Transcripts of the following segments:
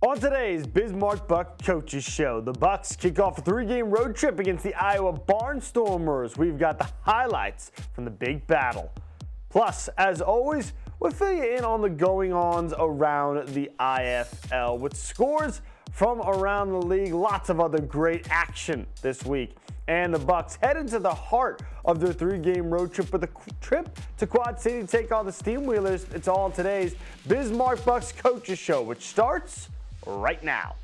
On today's Bismarck Bucks Coaches Show, the Bucks kick off a 3-game road trip against the Iowa Barnstormers. We've got the highlights from the big battle. Plus, as always, we'll fill you in on the going-ons around the IFL with scores from around the league. Lots of other great action this week. And the Bucks head into the heart of their 3-game road trip with a trip to Quad City to take on the Steamwheelers. It's all today's Bismarck Bucks Coaches Show, which starts right now.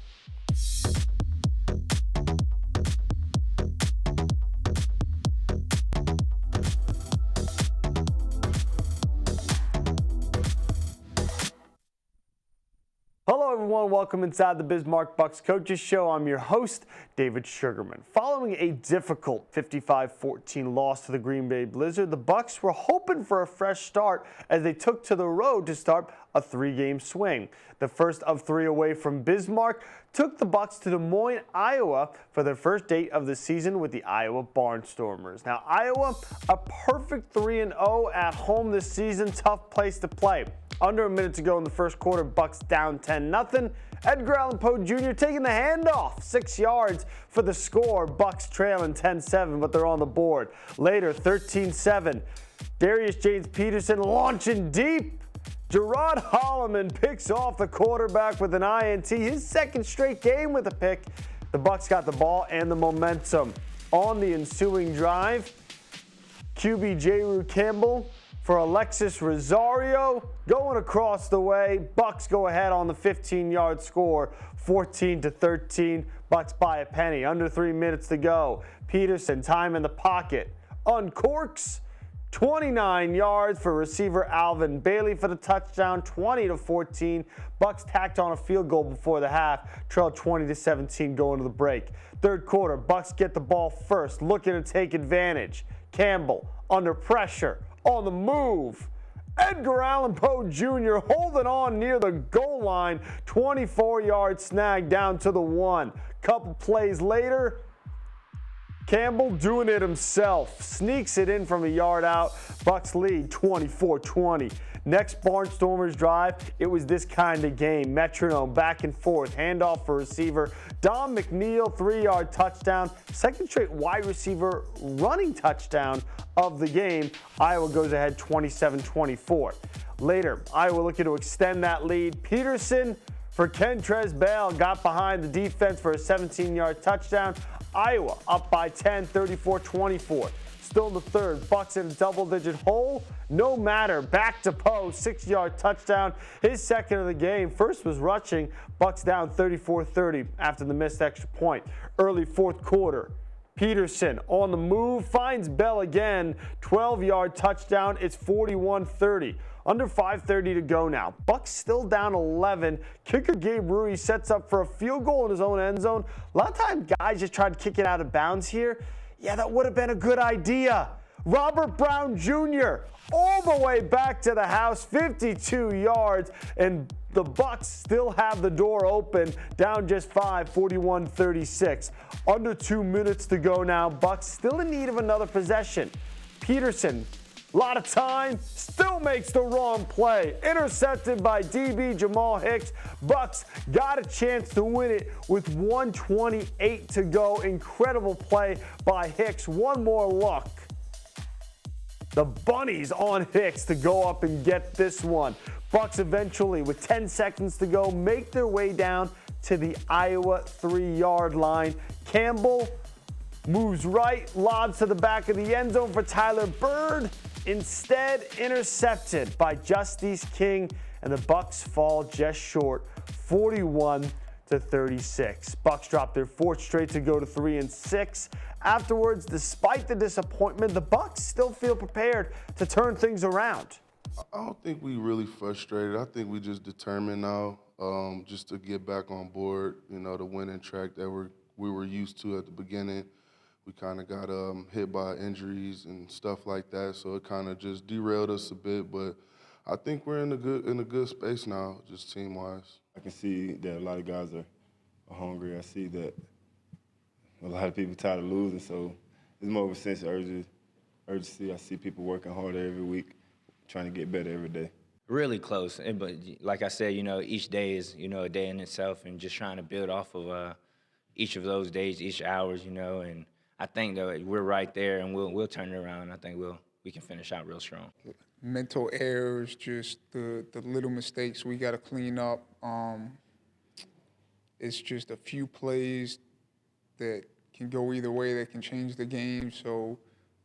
Hello everyone, welcome inside the Bismarck Bucks Coaches Show. I'm your host, David Sugarman. Following a difficult 55-14 loss to the Green Bay Blizzard, the Bucks were hoping for a fresh start as they took to the road to start a 3-game swing. The first of 3 away from Bismarck took the Bucks to Des Moines, Iowa for their first date of the season with the Iowa Barnstormers. Now, Iowa, a perfect 3-0 at home this season, tough place to play. Under a minute to go in the first quarter, Bucks down 10-0. Edgar Allan Poe Jr. taking the handoff, 6 yards for the score. Bucks trailing 10-7, but they're on the board. Later, 13-7. Darius James Peterson launching deep. Gerard Holloman picks off the quarterback with an INT, his second straight game with a pick. The Bucks got the ball and the momentum. On the ensuing drive, QB J. Campbell for Alexis Rosario going across the way. Bucks go ahead on the 15-yard score, 14-13. Bucks by a penny. Under 3 minutes to go. Peterson, time in the pocket, uncorks. 29 yards for receiver Alvin Bailey for the touchdown, 20-14. Bucks tacked on a field goal before the half, trailed 20-17 going to the break. Third quarter, Bucks get the ball first, looking to take advantage. Campbell under pressure, on the move. Edgar Allan Poe Jr. holding on near the goal line, 24-yard snag down to the 1. Couple plays later, Campbell doing it himself, sneaks it in from a yard out. Bucks lead 24-20. Next Barnstormers drive, it was this kind of game. Metronome back and forth, handoff for receiver Don McNeil, 3-yard touchdown. Second straight wide receiver running touchdown of the game. Iowa goes ahead 27-24. Later, Iowa looking to extend that lead. Peterson for Kentrez Bell got behind the defense for a 17-yard touchdown. Iowa up by 10, 34-24. Still in the third, Bucks in a double-digit hole. No matter, back to Poe, 6-yard touchdown, his second of the game. First was rushing, Bucks down 34-30 after the missed extra point. Early fourth quarter, Peterson on the move, finds Bell again, 12-yard touchdown. It's 41-30. Under 5:30 to go now. Bucks still down 11. Kicker Gabe Rui sets up for a field goal in his own end zone. A lot of times guys just try to kick it out of bounds here. Yeah, that would have been a good idea. Robert Brown Jr. all the way back to the house, 52 yards, and the Bucks still have the door open, down just 5, 41-36. Under 2 minutes to go now. Bucks still in need of another possession. Peterson, a lot of time, still makes the wrong play. Intercepted by DB Jamal Hicks. Bucks got a chance to win it with 1:28 to go. Incredible play by Hicks. One more look. The Bunnies on Hicks to go up and get this one. Bucks eventually, with 10 seconds to go, make their way down to the Iowa 3-yard line. Campbell moves right, lobs to the back of the end zone for Tyler Bird. Instead, intercepted by Justice King, and the Bucks fall just short, 41-36. Bucks drop their fourth straight to go to 3-6. Afterwards, despite the disappointment, the Bucks still feel prepared to turn things around. I don't think we really frustrated. I think we just determined now just to get back on board, you know, the winning track that we were used to at the beginning. We kind of got hit by injuries and stuff like that, so it kind of just derailed us a bit. But I think we're in a good space now, just team-wise. I can see that a lot of guys are hungry. I see that a lot of people tired of losing, so it's more of a sense of urgency. I see people working harder every week, trying to get better every day. Really close. But like I said, each day is, a day in itself, and just trying to build off of each of those days, each hours, and I think that we're right there, and we'll turn it around. I think we can finish out real strong. Mental errors, just the little mistakes we got to clean up. It's just a few plays that can go either way, that can change the game. So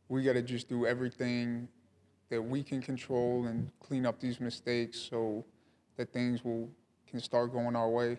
we got to just do everything that we can control and clean up these mistakes so that things can start going our way.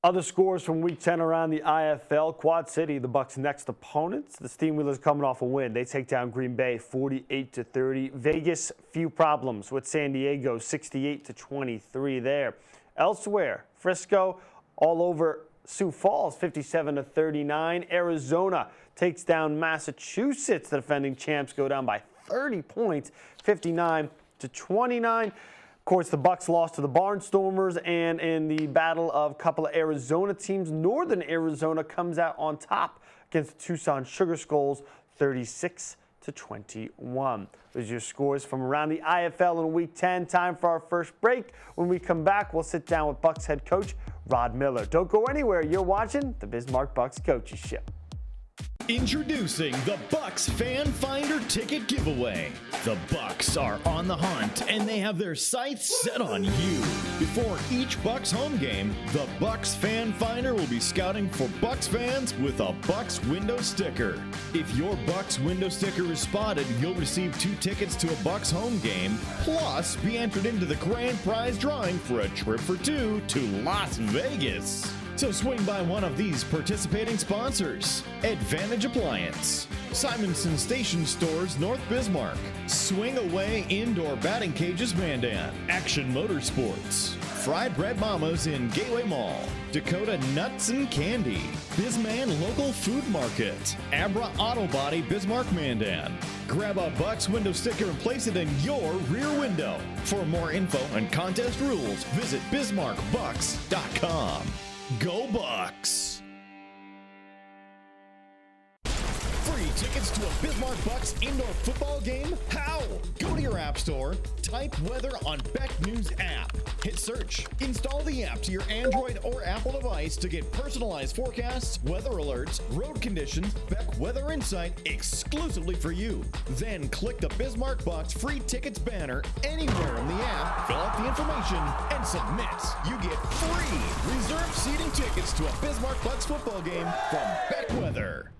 Other scores from Week 10 around the IFL. Quad City, the Bucks' next opponents. The Steamwheelers coming off a win. They take down Green Bay 48-30. Vegas, few problems with San Diego 68-23 there. Elsewhere, Frisco all over Sioux Falls 57-39. Arizona takes down Massachusetts. The defending champs go down by 30 points, 59-29. Of course, the Bucks lost to the Barnstormers, and in the battle of a couple of Arizona teams, Northern Arizona comes out on top against the Tucson Sugar Skulls, 36-21. Those are your scores from around the IFL in Week 10. Time for our first break. When we come back, we'll sit down with Bucks head coach Rod Miller. Don't go anywhere. You're watching the Bismarck Bucks Coaches Show. Introducing the Bucks Fan Finder Ticket Giveaway. The Bucks are on the hunt, and they have their sights set on you. Before each Bucks home game, the Bucks Fan Finder will be scouting for Bucks fans with a Bucks window sticker. If your Bucks window sticker is spotted, you'll receive 2 tickets to a Bucks home game, plus be entered into the grand prize drawing for a trip for 2 to Las Vegas. So swing by one of these participating sponsors: Advantage Appliance, Simonson Station Stores, North Bismarck, Swing Away Indoor Batting Cages, Mandan, Action Motorsports, Fried Bread Mamas in Gateway Mall, Dakota Nuts and Candy, Bisman Local Food Market, Abra Auto Body, Bismarck, Mandan. Grab a Bucks window sticker and place it in your rear window. For more info and contest rules, visit BismarckBucks.com. Go Bucks! Free tickets to a Bismarck Bucks indoor football game? How? Go to your app store, type weather on Beck News app, hit search, install the app to your Android or Apple device to get personalized forecasts, weather alerts, road conditions, Beck Weather Insight exclusively for you. Then click the Bismarck Bucks free tickets banner anywhere in the app, fill out the information, and submit. You get free reserved seating tickets to a Bismarck Bucks football game from Beck Weather.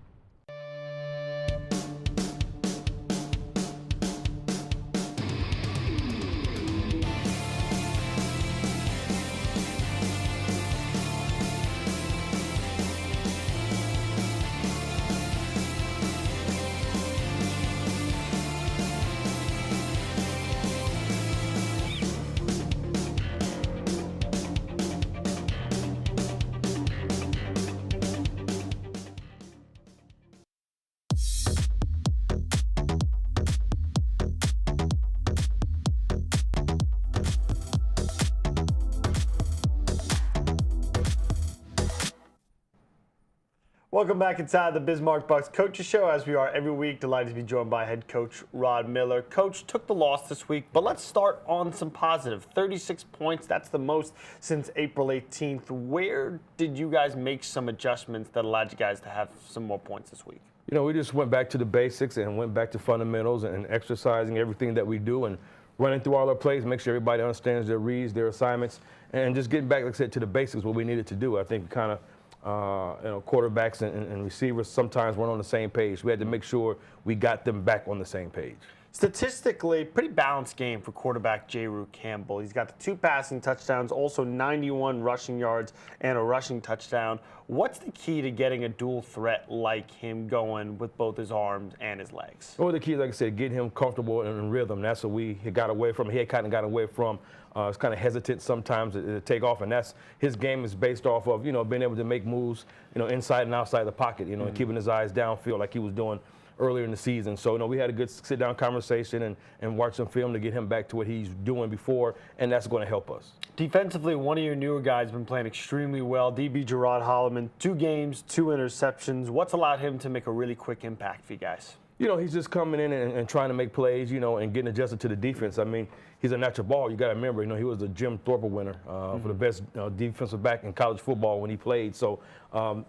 Welcome back inside the Bismarck Bucks Coaches Show, as we are every week. Delighted to be joined by head coach Rod Miller. Coach, took the loss this week, but let's start on some positive. 36 points, that's the most since April 18th. Where did you guys make some adjustments that allowed you guys to have some more points this week? You know, we just went back to the basics and went back to fundamentals and exercising everything that we do and running through all our plays, make sure everybody understands their reads, their assignments, and just getting back, like I said, to the basics, what we needed to do. I think kind of quarterbacks and receivers sometimes weren't on the same page. We had to make sure we got them back on the same page. Statistically, pretty balanced game for quarterback J-Rue Campbell. He's got the 2 passing touchdowns, also 91 rushing yards and a rushing touchdown. What's the key to getting a dual threat like him going with both his arms and his legs? Well, the key, like I said, getting him comfortable in rhythm. That's what we had got away from. He had kind of got away from. It's kind of hesitant sometimes to take off, and that's his game is based off of, you know, being able to make moves, you know, inside and outside the pocket, you know, and keeping his eyes downfield like he was doing earlier in the season. So, you know, we had a good sit-down conversation and watch some film to get him back to what he's doing before, and that's going to help us. Defensively, one of your newer guys has been playing extremely well. DB Gerard Holloman, 2 games, 2 interceptions. What's allowed him to make a really quick impact for you guys? You know, he's just coming in and trying to make plays, you know, and getting adjusted to the defense. I mean, he's a natural ball. You got to remember, he was the Jim Thorpe winner for the best defensive back in college football when he played. So,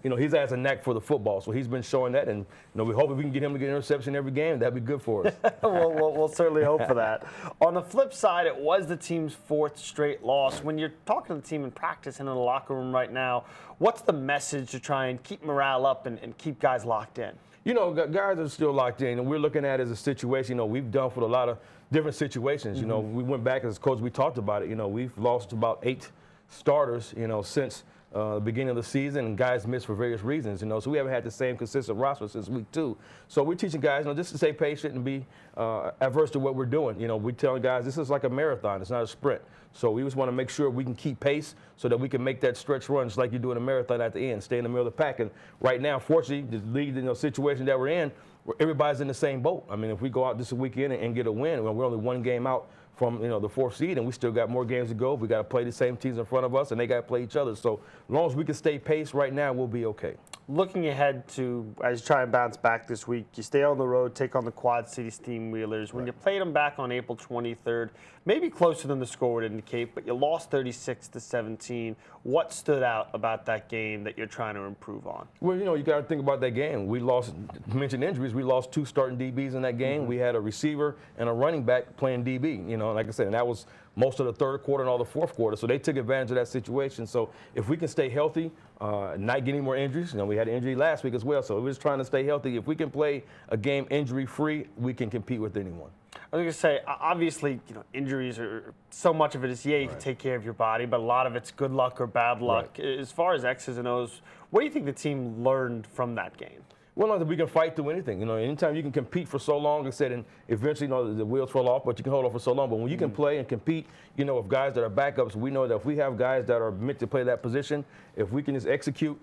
he's has a knack for the football. So he's been showing that, and we hope if we can get him to get an interception every game, that'd be good for us. We'll certainly hope for that. On the flip side, it was the team's 4th straight loss. When you're talking to the team in practice and in the locker room right now, what's the message to try and keep morale up and keep guys locked in? Guys are still locked in, and we're looking at it as a situation, we've done for a lot of different situations. We went back as coach, we talked about it. We've lost about 8 starters, since the beginning of the season, and guys missed for various reasons, so we haven't had the same consistent roster since week 2. So we're teaching guys, just to stay patient and be adverse to what we're doing. We're telling guys this is like a marathon, it's not a sprint. So we just want to make sure we can keep pace so that we can make that stretch run just like you do in a marathon at the end, stay in the middle of the pack. And right now, fortunately, the league situation that we're in, where everybody's in the same boat. I mean, if we go out this weekend and get a win, we're only 1 game out from the 4th seed, and we still got more games to go. We got to play the same teams in front of us, and they got to play each other. So as long as we can stay paced right now, we'll be okay. Looking ahead to, as you try and bounce back this week, you stay on the road, take on the Quad City Steamwheelers. When you played them back on April 23rd, maybe closer than the score would indicate, but you lost 36-17. What stood out about that game that you're trying to improve on? Well, you got to think about that game. We lost, mentioned injuries, we lost 2 starting DBs in that game. We had a receiver and a running back playing DB, like I said, and that was most of the 3rd quarter and all the 4th quarter. So they took advantage of that situation. So if we can stay healthy, not get any more injuries, we had an injury last week as well. So we're just trying to stay healthy. If we can play a game injury-free, we can compete with anyone. I was going to say, obviously, injuries are so much of it is, you can take care of your body, but a lot of it's good luck or bad luck. Right. As far as X's and O's, what do you think the team learned from that game? Well, we can fight through anything. Anytime you can compete for so long, like I said, and eventually, the wheels fall off, but you can hold on for so long. But when you can play and compete, with guys that are backups, we know that if we have guys that are meant to play that position, if we can just execute,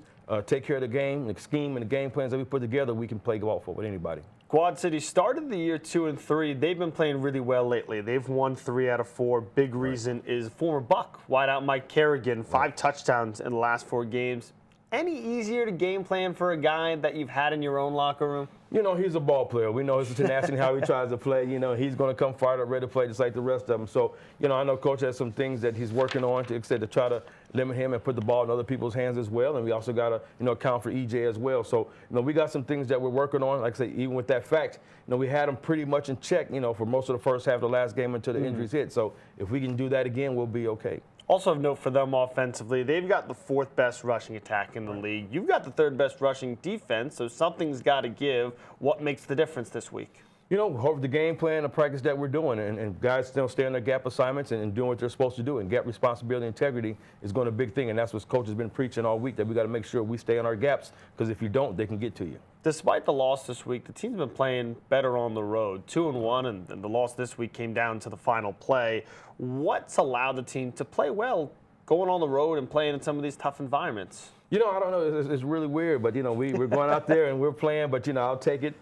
take care of the game, the scheme, and the game plans that we put together, we can play golf with anybody. Quad City started the year 2-3. They've been playing really well lately. They've won 3 out of 4. Big reason is former Buck wideout Mike Kerrigan, 5 touchdowns in the last 4 games. Any easier to game plan for a guy that you've had in your own locker room? He's a ball player. We know his tenacity, how he tries to play. He's going to come fired up, ready to play just like the rest of them. So, I know Coach has some things that he's working on to try to limit him and put the ball in other people's hands as well. And we also got to, account for EJ as well. So, we got some things that we're working on. Like I say, even with that fact, we had him pretty much in check, for most of the first half of the last game until the injuries hit. So, if we can do that again, we'll be okay. Also of note for them offensively, they've got the 4th best rushing attack in the league. You've got the 3rd best rushing defense, so something's got to give. What makes the difference this week? Hope the game plan, the practice that we're doing, and guys still stay on their gap assignments and doing what they're supposed to do. And gap responsibility and integrity is going to be a big thing, and that's what Coach has been preaching all week, that we got to make sure we stay on our gaps, because if you don't, they can get to you. Despite the loss this week, the team's been playing better on the road, 2-1, and the loss this week came down to the final play. What's allowed the team to play well going on the road and playing in some of these tough environments? I don't know. It's really weird, but, we're going out there and we're playing, but, I'll take it.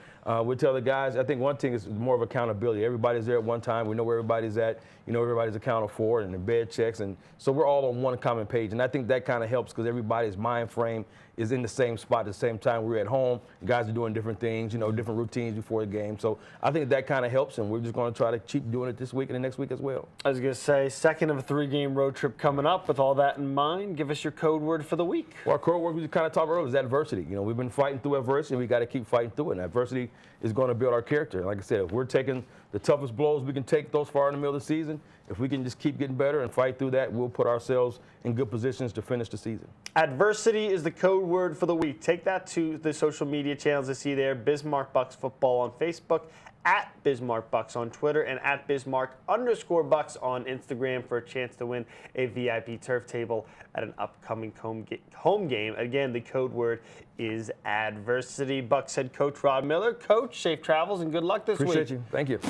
We tell the guys, I think one thing is more of accountability. Everybody's there at one time. We know where everybody's at. Everybody's accounted for, and the bed checks. And so we're all on one common page. And I think that kind of helps, because everybody's mind frame is in the same spot at the same time. We're at home. Guys are doing different things, different routines before the game. So I think that kind of helps, and we're just going to try to keep doing it this week and the next week as well. I was going to say, second of a 3-game road trip coming up. With all that in mind, give us your code word for the week. Well, our code word we kind of talked about earlier is adversity. We've been fighting through adversity, and we got to keep fighting through it. And adversity is going to build our character. Like I said, if we're taking the toughest blows we can take those far in the middle of the season, if we can just keep getting better and fight through that, we'll put ourselves in good positions to finish the season. Adversity is the code word for the week. Take that to the social media channels you see there. Bismarck Bucks Football on Facebook, at Bismarck Bucks on Twitter, and at Bismarck_Bucks on Instagram for a chance to win a VIP turf table at an upcoming home game. Again, the code word is adversity. Bucks head coach Rod Miller. Coach, safe travels and good luck this week. Appreciate you. Thank you.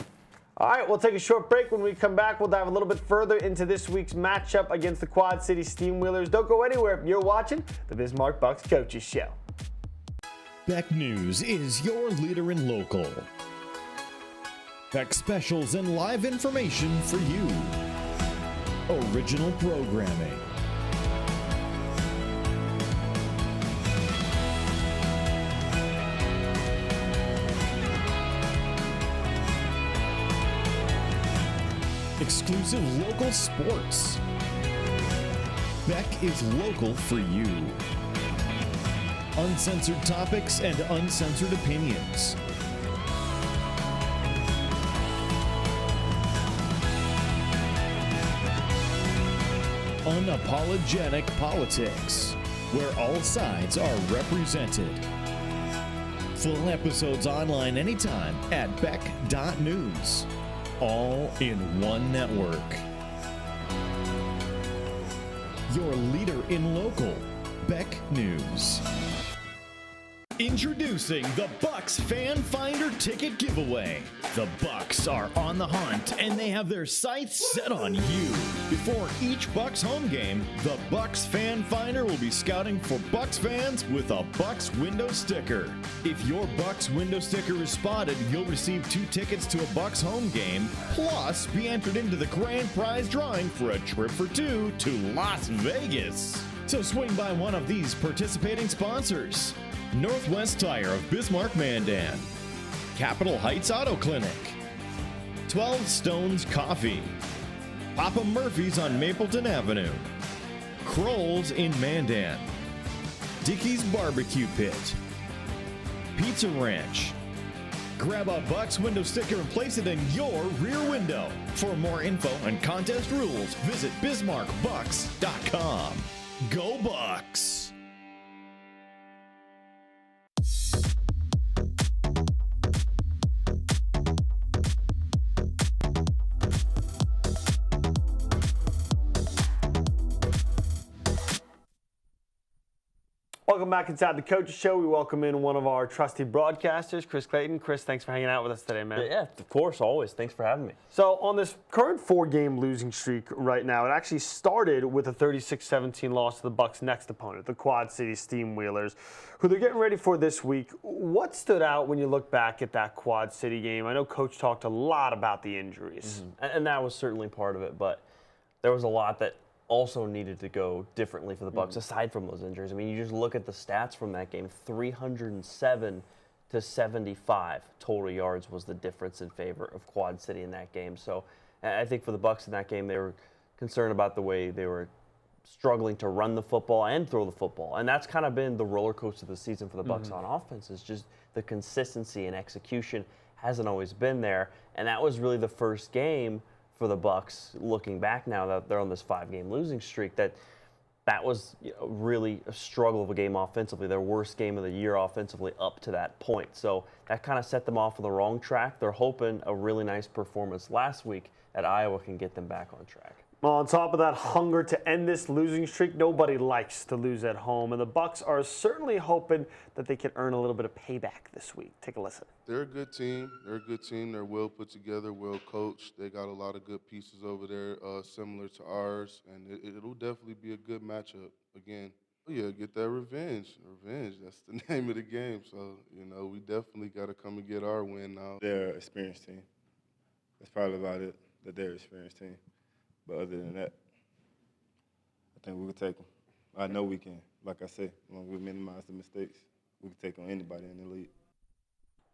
All right, we'll take a short break. When we come back, we'll dive a little bit further into this week's matchup against the Quad City Steamwheelers. Don't go anywhere. You're watching the Bismarck Bucks Coaches Show. Beck News is your leader in local. Beck specials and live information for you. Original programming. exclusive local sports. Beck is local for you. Uncensored topics and uncensored opinions. Unapologetic politics, where all sides are represented. Full episodes online anytime at beck.news. All in one network. Your leader in local, Beck News. Introducing the Bucks Fan Finder Ticket Giveaway. The Bucks are on the hunt and they have their sights set on you. Before each Bucks home game, the Bucks Fan Finder will be scouting for Bucks fans with a Bucks window sticker. If your Bucks window sticker is spotted, you'll receive 2 tickets to a Bucks home game, plus be entered into the grand prize drawing for a trip for 2 to Las Vegas. So swing by one of these participating sponsors. Northwest Tire of Bismarck Mandan, Capitol Heights Auto Clinic, 12 Stones Coffee, Papa Murphy's on Mapleton Avenue, Kroll's in Mandan, Dickey's Barbecue Pit, Pizza Ranch. Grab a Bucks window sticker and place it in your rear window. For more info and contest rules, visit BismarckBucks.com. Go Bucks! Welcome back inside the Coaches Show. We welcome in one of our trusty broadcasters, Chris Clayton. Chris, thanks for hanging out with us today, man. Yeah, of course, always. Thanks for having me. So on this current 4-game losing streak right now, it actually started with a 36-17 loss to the Bucks' next opponent, the Quad City Steamwheelers, who they're getting ready for this week. What stood out when you look back at that Quad City game? I know Coach talked a lot about the injuries. Mm-hmm. And that was certainly part of it, but there was a lot that also needed to go differently for the Bucks aside from those injuries. I mean, you just look at the stats from that game, 307 to 75 total yards was the difference in favor of Quad City in that game. So I think for the Bucks in that game, they were concerned about the way they were struggling to run the football and throw the football. And that's kind of been the roller coaster of the season for the Bucks on offense, is just the consistency and execution hasn't always been there. And that was really the first game for the Bucks, looking back now that they're on this 5-game losing streak, that was really a struggle of a game offensively, their worst game of the year offensively up to that point. So that kind of set them off on the wrong track. They're hoping a really nice performance last week at Iowa can get them back on track. Well, on top of that hunger to end this losing streak, nobody likes to lose at home, and the Bucks are certainly hoping that they can earn a little bit of payback this week. Take a listen. They're a good team. They're well put together, well coached. They got a lot of good pieces over there, similar to ours, and it'll definitely be a good matchup again. Yeah, get that revenge. Revenge, that's the name of the game. So, we definitely got to come and get our win now. They're an experienced team. That's probably about it, that they're an experienced team. But other than that, I think we can take them. I know we can. Like I said, as long as we minimize the mistakes, we can take on anybody in the league.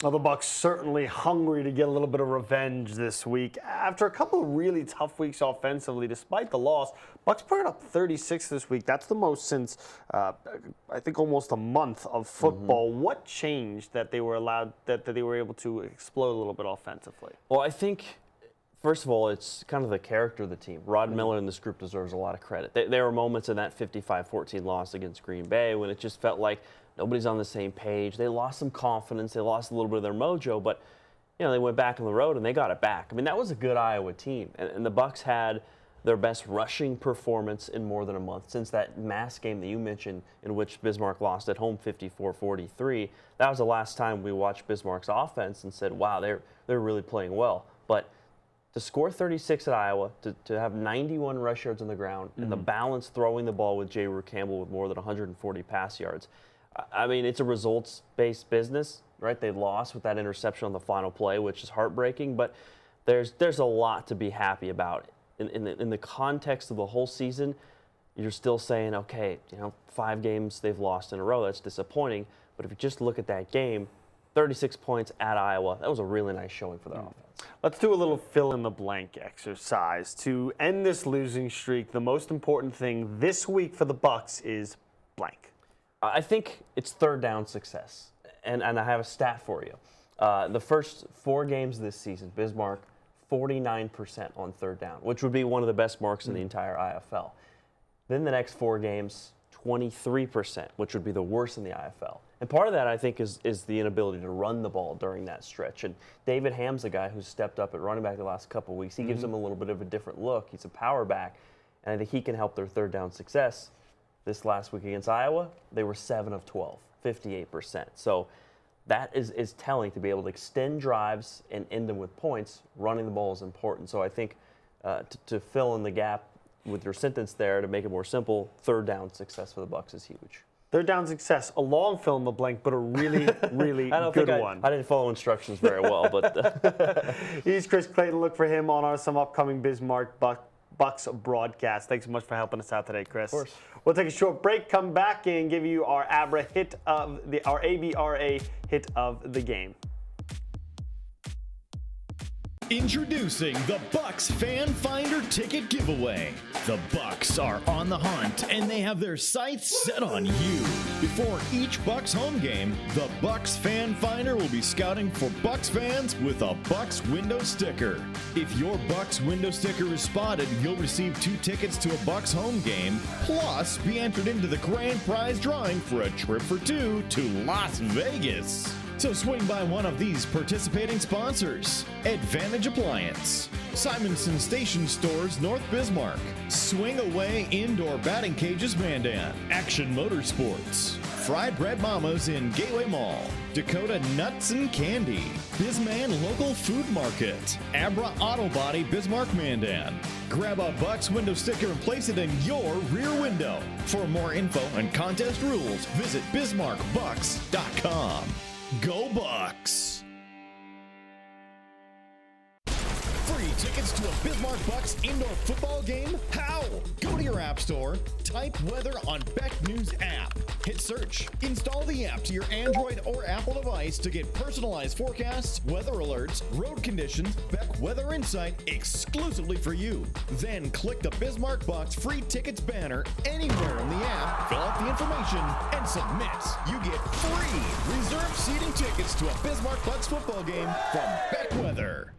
Well, the Bucks certainly hungry to get a little bit of revenge this week. After a couple of really tough weeks offensively, despite the loss, Bucks put up 36 this week. That's the most since, I think, almost a month of football. What changed that they were able to explode a little bit offensively? Well, I think, first of all, it's kind of the character of the team. Rod Miller and this group deserves a lot of credit. There were moments in that 55-14 loss against Green Bay when it just felt like nobody's on the same page. They lost some confidence. They lost a little bit of their mojo, but they went back on the road and they got it back. I mean, that was a good Iowa team, and the Bucks had their best rushing performance in more than a month since that mass game that you mentioned in which Bismarck lost at home 54-43. That was the last time we watched Bismarck's offense and said, wow, they're really playing well. But to score 36 at Iowa, to have 91 rush yards on the ground, and the balance throwing the ball with J. Rue Campbell with more than 140 pass yards, I mean, it's a results-based business, right? They lost with that interception on the final play, which is heartbreaking, but there's a lot to be happy about. In the context of the whole season, you're still saying, okay, 5 games they've lost in a row, that's disappointing, but if you just look at that game, 36 points at Iowa. That was a really nice showing for their offense. Let's do a little fill-in-the-blank exercise. To end this losing streak, the most important thing this week for the Bucks is blank. I think it's third down success, and I have a stat for you. The first 4 games this season, Bismarck, 49% on third down, which would be one of the best marks in the entire IFL. Then the next 4 games, 23%, which would be the worst in the IFL. And part of that, I think, is the inability to run the ball during that stretch. And David Ham's a guy who's stepped up at running back the last couple of weeks. He gives them a little bit of a different look. He's a power back, and I think he can help their third down success. This last week against Iowa, they were 7 of 12, 58%. So that is telling. To be able to extend drives and end them with points, running the ball is important. So I think to fill in the gap with your sentence there, to make it more simple, third down success for the Bucks is huge. Third down success, a long fill in the blank, but a really, really good one. I didn't follow instructions very well, but He's Chris Clayton. Look for him on some upcoming Bismarck Bucks broadcast. Thanks so much for helping us out today, Chris. Of course. We'll take a short break, come back, and give you our ABRA hit of our ABRA hit of the game. Introducing the Bucks Fan Finder Ticket Giveaway. The Bucks are on the hunt, and they have their sights set on you. Before each Bucks home game, the Bucks Fan Finder will be scouting for Bucks fans with a Bucks window sticker. If your Bucks window sticker is spotted, you'll receive 2 tickets to a Bucks home game, plus be entered into the grand prize drawing for a trip for 2 to Las Vegas. So swing by one of these participating sponsors: Advantage Appliance, Simonson Station Stores, North Bismarck, Swing Away Indoor Batting Cages, Mandan, Action Motorsports, Fried Bread Mamas in Gateway Mall, Dakota Nuts and Candy, Bisman Local Food Market, Abra Auto Body, Bismarck, Mandan. Grab a Bucks window sticker and place it in your rear window. For more info and contest rules, visit BismarckBucks.com. Go Bucks! Free tickets to a Bismarck Bucks indoor football game? How? Go to your app store, type weather on Beck News app, hit search, install the app to your Android or Apple device to get personalized forecasts, weather alerts, road conditions, Beck Weather Insight exclusively for you. Then click the Bismarck Bucks free tickets banner anywhere in the app, fill out the information, and submit. You get free reserved seating tickets to a Bismarck Bucks football game from Beck Weather.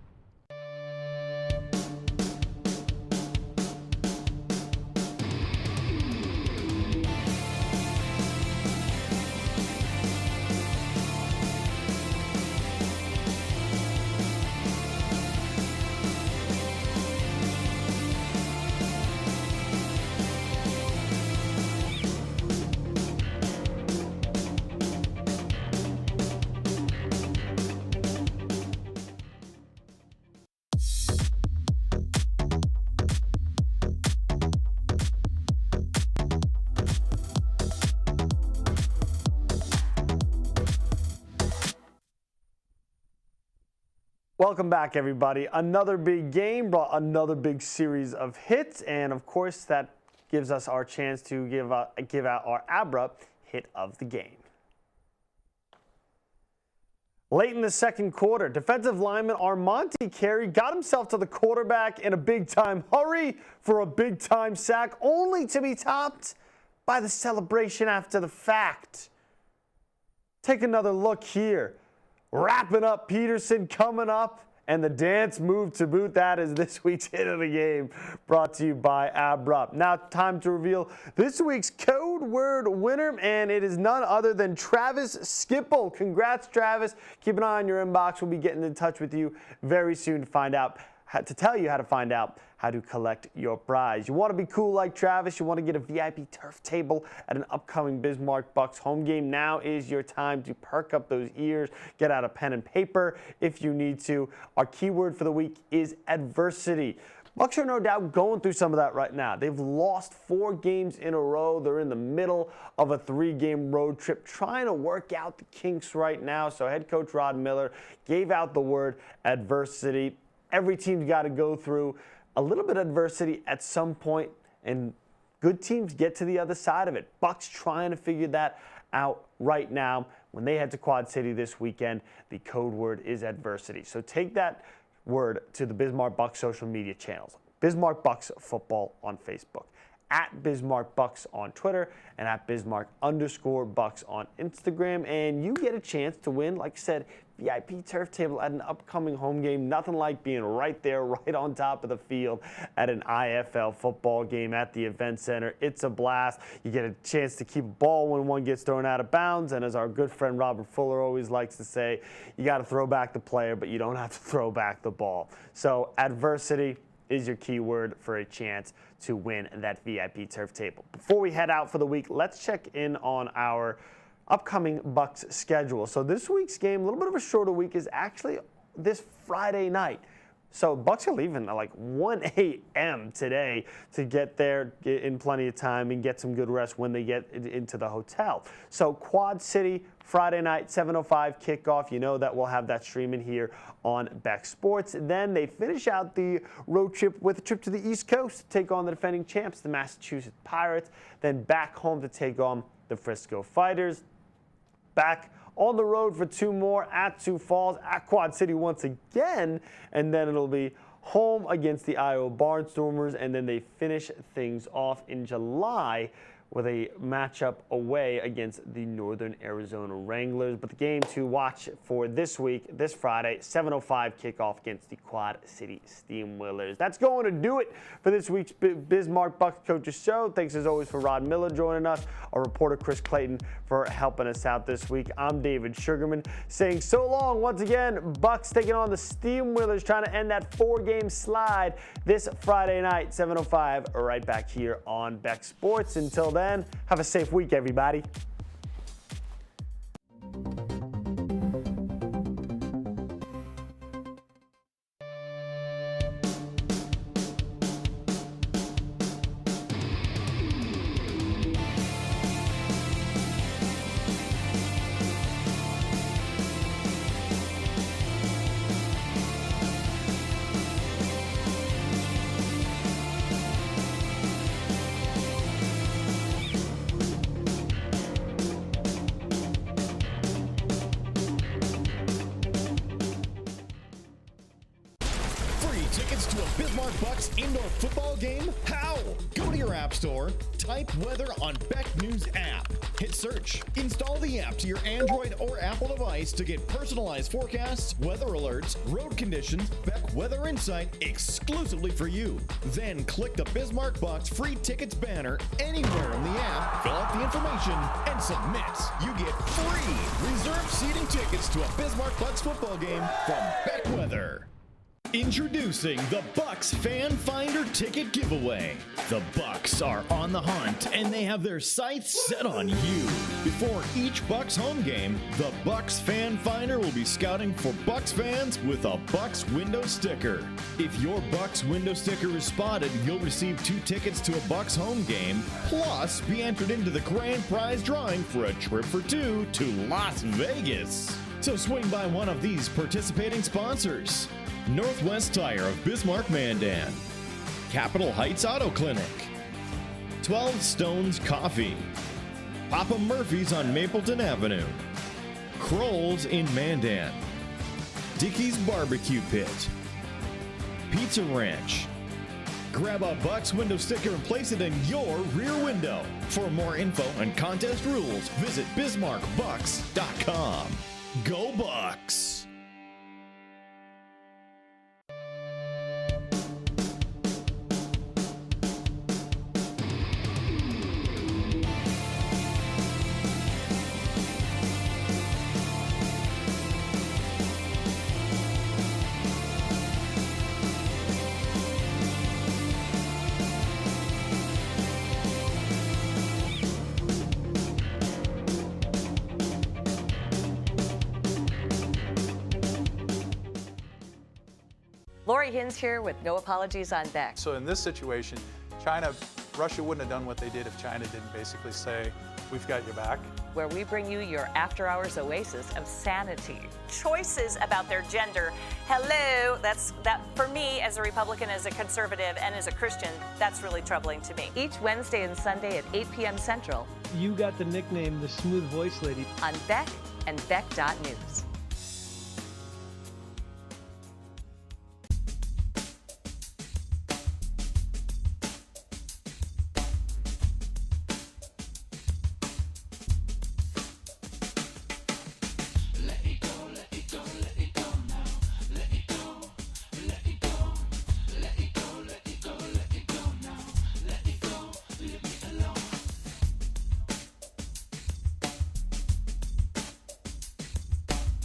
Welcome back, everybody. Another big game brought another big series of hits, and of course that gives us our chance to give out our ABRA hit of the game. Late in the second quarter, defensive lineman Armonti Carey got himself to the quarterback in a big-time hurry for a big-time sack, only to be topped by the celebration after the fact. Take another look here. Wrapping up Peterson coming up, and the dance move to boot. That is this week's hit of the game, brought to you by ABRA. Now time to reveal this week's code word winner, and it is none other than Travis Skipple. Congrats, Travis. Keep an eye on your inbox. We'll be getting in touch with you very soon to tell you how to find out how to collect your prize. You want to be cool like Travis, you want to get a VIP turf table at an upcoming Bismarck Bucks home game. Now is your time to perk up those ears, get out a pen and paper if you need to. Our keyword for the week is adversity. Bucks are no doubt going through some of that right now. They've lost 4 games in a row. They're in the middle of a 3-game road trip, trying to work out the kinks right now. So head coach Rod Miller gave out the word adversity. Every team's got to go through a little bit of adversity at some point, and good teams get to the other side of it. Bucks trying to figure that out right now. when they head to Quad City this weekend. The code word is adversity. So take that word to the Bismarck Bucks social media channels. Bismarck Bucks Football on Facebook, at Bismarck Bucks on Twitter, and at Bismarck_Bucks on Instagram. And you get a chance to win, like I said, VIP turf table at an upcoming home game. Nothing like being right there, right on top of the field at an IFL football game at the event center. It's a blast. You get a chance to keep a ball when one gets thrown out of bounds. And as our good friend Robert Fuller always likes to say, you got to throw back the player, but you don't have to throw back the ball. So adversity is your key word for a chance to win that VIP turf table. Before we head out for the week, let's check in on our upcoming Bucks schedule. So this week's game, a little bit of a shorter week, is actually this Friday night. So Bucks are leaving at like 1 a.m. today to get there in plenty of time and get some good rest when they get into the hotel. So Quad City, Friday night, 7:05 kickoff. You know that we'll have that streaming here on Beck Sports. Then they finish out the road trip with a trip to the East Coast to take on the defending champs, the Massachusetts Pirates. Then back home to take on the Frisco Fighters. Back on the road for 2 more at Sioux Falls, at Quad City once again, and then it'll be home against the Iowa Barnstormers, and then they finish things off in July with a matchup away against the Northern Arizona Wranglers. But the game to watch for this week, this Friday, 7:05 kickoff against the Quad City Steamwheelers. That's going to do it for this week's Bismarck Bucks Coaches Show. Thanks as always for Rod Miller joining us, our reporter Chris Clayton for helping us out this week. I'm David Sugarman saying so long once again. Bucks taking on the Steamwheelers, trying to end that 4-game slide this Friday night, 7:05, right back here on Beck Sports. Until then, have a safe week, everybody. Tickets to a Bismarck Bucks indoor football game? How? Go to your app store, type weather on Beck News app, hit search, install the app to your Android or Apple device to get personalized forecasts, weather alerts, road conditions, Beck Weather Insight exclusively for you. Then click the Bismarck Bucks free tickets banner anywhere in the app, fill out the information, and submit. You get free reserved seating tickets to a Bismarck Bucks football game from Beck Weather. Introducing the Bucks Fan Finder Ticket Giveaway. The Bucks are on the hunt and they have their sights set on you. Before each Bucks home game, the Bucks Fan Finder will be scouting for Bucks fans with a Bucks window sticker. If your Bucks window sticker is spotted, you'll receive 2 tickets to a Bucks home game, plus be entered into the grand prize drawing for a trip for 2 to Las Vegas. So swing by one of these participating sponsors. Northwest Tire of Bismarck Mandan, Capitol Heights Auto Clinic, 12 Stones Coffee, Papa Murphy's on Mapleton Avenue, Kroll's in Mandan, Dickey's Barbecue Pit, Pizza Ranch. Grab a Bucks window sticker and place it in your rear window. For more info and contest rules, visit BismarckBucks.com. Go Bucks! Lori Hins here with No Apologies on Beck. So in this situation, Russia wouldn't have done what they did if China didn't basically say, we've got your back. Where we bring you your after-hours oasis of sanity. Choices about their gender. Hello, that for me as a Republican, as a conservative, and as a Christian, that's really troubling to me. Each Wednesday and Sunday at 8 p.m. Central. You got the nickname the Smooth Voice Lady. On Beck and Beck.News.